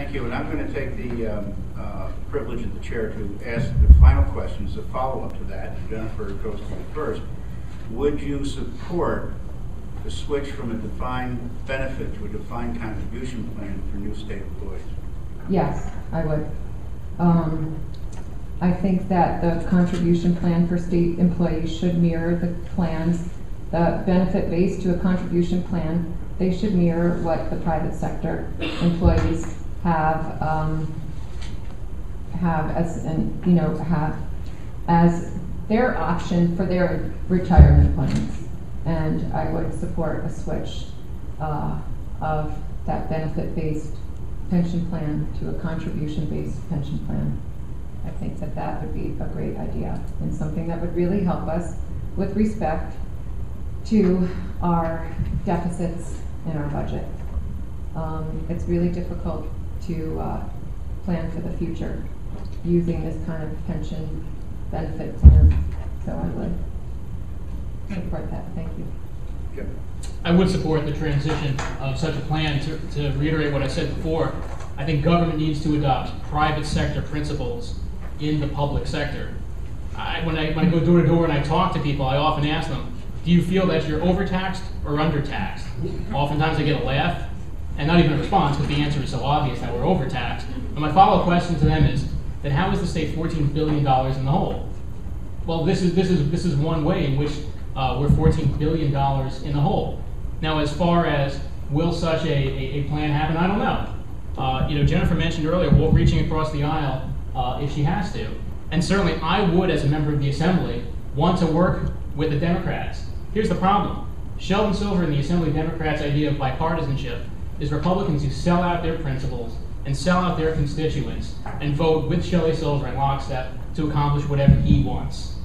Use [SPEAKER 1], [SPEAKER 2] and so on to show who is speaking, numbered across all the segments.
[SPEAKER 1] Thank you, and I'm going to take the privilege of the chair to ask the final questions, a follow-up to that. Jennifer goes to you first. Would you support the switch from a defined benefit to a defined contribution plan for new state employees?
[SPEAKER 2] Yes, I would. I think that the contribution plan for state employees should mirror the plans, the benefit base to a contribution plan. They should mirror what the private sector employees have as their option for their retirement plans. And I would support a switch of that benefit-based pension plan to a contribution-based pension plan. I think that that would be a great idea and something that would really help us with respect to our deficits in our budget. It's really difficult to plan for the future using this kind of pension benefit plan. So I would support that. Thank you.
[SPEAKER 1] Okay.
[SPEAKER 3] I would support the transition of such a plan. To reiterate what I said before, I think government needs to adopt private sector principles in the public sector. When I go door to door and I talk to people, I often ask them, do you feel that you're overtaxed or undertaxed? Oftentimes I get a laugh and not even a response because the answer is so obvious that we're overtaxed. And my follow-up question to them is, then how is the state $14 billion in the hole? Well, this is one way in which we're $14 billion in the hole. Now, as far as will such a plan happen, I don't know. Jennifer mentioned earlier reaching across the aisle if she has to. And certainly I would, as a member of the Assembly, want to work with the Democrats. Here's the problem. Sheldon Silver and the Assembly Democrats' idea of bipartisanship is Republicans who sell out their principles and sell out their constituents and vote with Shelley Silver in lockstep to accomplish whatever he wants.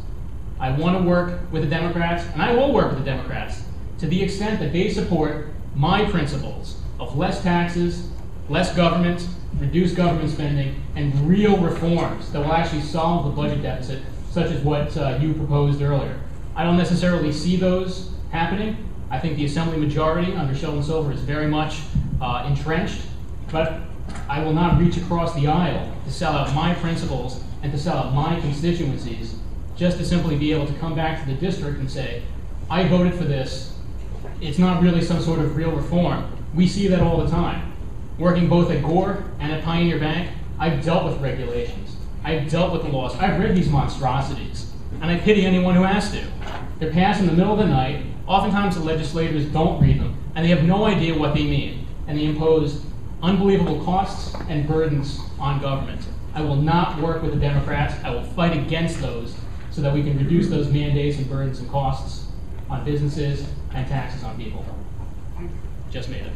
[SPEAKER 3] I want to work with the Democrats, and I will work with the Democrats to the extent that they support my principles of less taxes, less government, reduced government spending, and real reforms that will actually solve the budget deficit, such as what you proposed earlier. I don't necessarily see those happening. I think the Assembly majority under Sheldon Silver is very much entrenched, but I will not reach across the aisle to sell out my principles and to sell out my constituencies just to simply be able to come back to the district and say, I voted for this. It's not really some sort of real reform. We see that all the time. Working both at Gore and at Pioneer Bank, I've dealt with regulations. I've dealt with the laws. I've read these monstrosities, and I pity anyone who has to. They're passed in the middle of the night. Oftentimes the legislators don't read them, and they have no idea what they mean, and they impose unbelievable costs and burdens on government. I will not work with the Democrats. I will fight against those so that we can reduce those mandates and burdens and costs on businesses and taxes on people. Just made it.